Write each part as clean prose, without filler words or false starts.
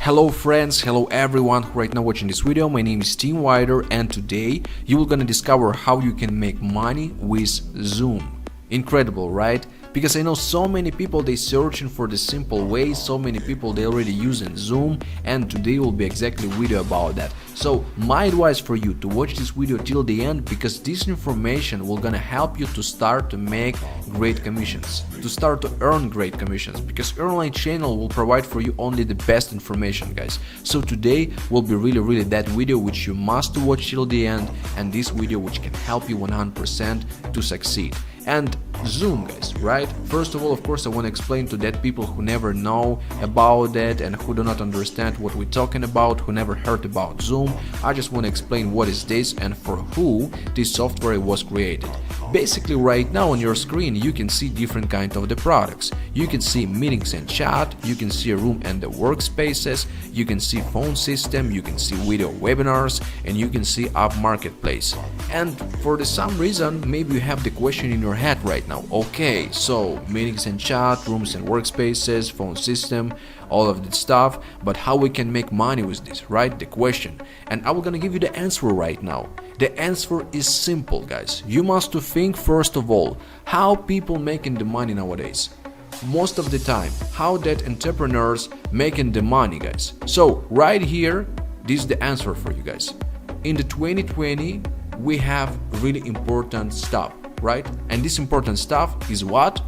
Hello friends, hello everyone who right now watching this video. My name is Team Wider and today you will gonna discover how you can make money with Zoom. Incredible, right? Because I know so many people they searching for the simple way, so many people they already using Zoom, and today will be exactly video about that. So my advice for you to watch this video till the end, because this information will gonna help you to start to make great commissions, to start to earn great commissions, because online channel will provide for you only the best information, guys. So today will be really that video which you must watch till the end, and this video which can help you 100% to succeed. And Zoom, guys, right? First of all, of course, I want to explain to that people who never know about that and who do not understand what we're talking about, who never heard about Zoom. I just want to explain what is this and for who this software was created. Basically, right now on your screen, you can see different kind of the products. You can see meetings and chat, you can see a room and the workspaces, you can see phone system, you can see video webinars, and you can see app marketplace. And for some reason, maybe you have the question in your head right now. Okay, so meetings and chat, rooms and workspaces, phone system, all of that stuff, but how we can make money with this, right? The question. And I'm gonna give you the answer right now. The answer is simple, guys. You must to think first of all how people making the money nowadays. Most of the time, how that entrepreneurs making the money, guys. So right here, this is the answer for you guys. In the 2020, we have really important stuff, right? And this important stuff is what?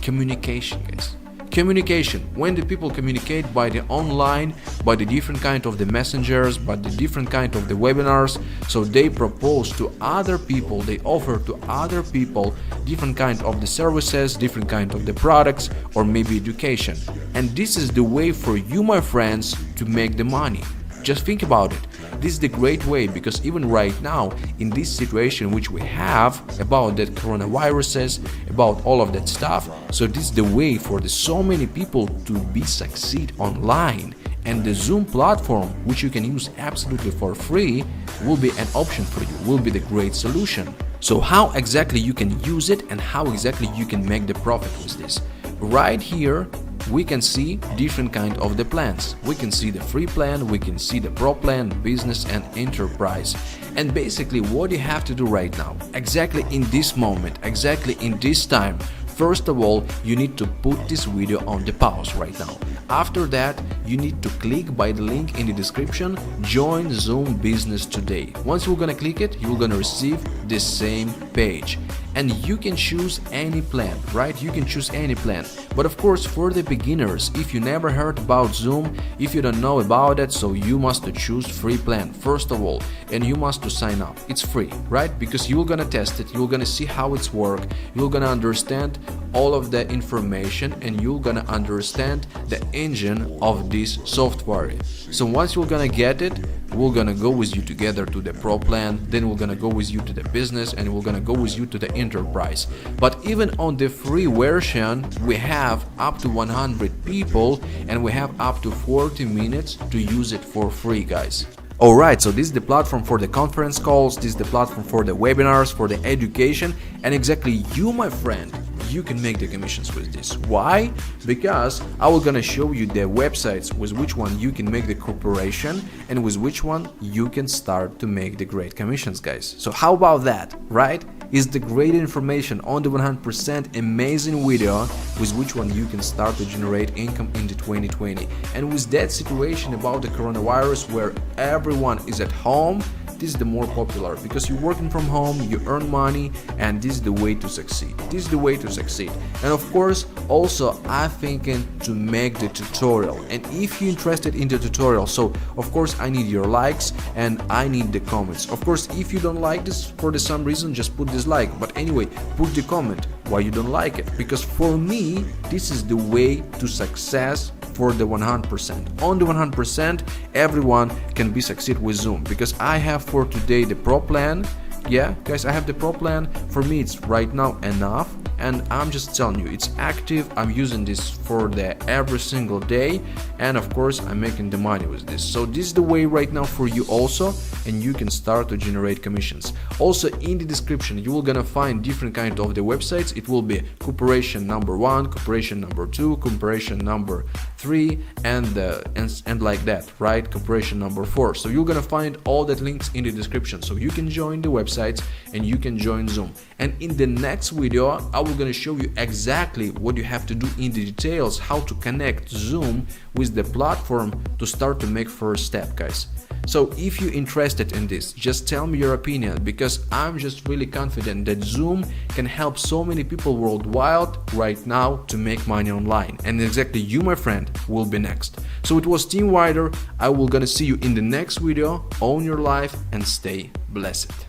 Communication, guys. Communication. When the people communicate by the online, by the different kind of the messengers, by the different kind of the webinars, so they propose to other people, they offer to other people different kind of the services, different kind of the products, or maybe education. And this is the way for you, my friends, to make the money. Just think about it. This is the great way, because even right now in this situation which we have about that coronaviruses, about all of that stuff, so this is the way for so many people to be succeed online. And the Zoom platform, which you can use absolutely for free, will be an option for you, will be the great solution. So how exactly you can use it and how exactly you can make the profit with this? Right here we can see different kind of the plans. We can see the free plan, we can see the pro plan, business and enterprise. And basically what you have to do right now, exactly in this moment, exactly in this time, first of all, you need to put this video on the pause right now. After that, you need to click by the link in the description, join Zoom Business today. Once you're gonna click it, you're gonna receive the same page. And you can choose any plan, right? You can choose any plan. But of course, for the beginners, if you never heard about Zoom, if you don't know about it, so you must choose free plan first of all, and you must to sign up. It's free, right? Because you're gonna test it, you're gonna see how it's work, you're gonna understand all of the information, and you're gonna understand the engine of this software. So once you're gonna get it, we're gonna go with you together to the pro plan, then we're gonna go with you to the business, and we're gonna go with you to the enterprise. But even on the free version, we have up to 100 people and we have up to 40 minutes to use it for free, guys. Alright, so this is the platform for the conference calls, this is the platform for the webinars, for the education, and exactly you, my friend, you can make the commissions with this. Why? Because I will gonna show you the websites with which one you can make the corporation and with which one you can start to make the great commissions, guys. So how about that, right? Is the great information on the 100% amazing video with which one you can start to generate income in the 2020. And with that situation about the coronavirus where everyone is at home, this is the more popular, because you're working from home, you earn money, and this is the way to succeed. This is the way to succeed. And of course, also I'm thinking to make the tutorial. And if you're interested in the tutorial, so of course I need your likes and I need the comments. Of course, if you don't like this for some reason, just put dislike. But anyway, put the comment why you don't like it. Because for me, this is the way to success for the 100%. On the 100%, everyone can be succeed with Zoom, because I have for today the pro plan. Yeah, guys, I have the pro plan. For me, it's right now enough. and I'm just telling you, it's active. I'm using this for the every single day, and of course I'm making the money with this. So this is the way right now for you also, and you can start to generate commissions. Also in the description you will gonna find different kind of the websites. It will be cooperation number 1, cooperation number 2, cooperation number 3, and like that, right? Cooperation number 4. So you're gonna find all that links in the description, so you can join the websites and you can join Zoom. And in the next video I will gonna show you exactly what you have to do in the details, how to connect Zoom with the platform to start to make first step, guys. So if you're interested in this, just tell me your opinion, because I'm just really confident that Zoom can help so many people worldwide right now to make money online. And exactly you, my friend, will be next. So it was Team Wider. I will gonna see you in the next video. Own your life and stay blessed.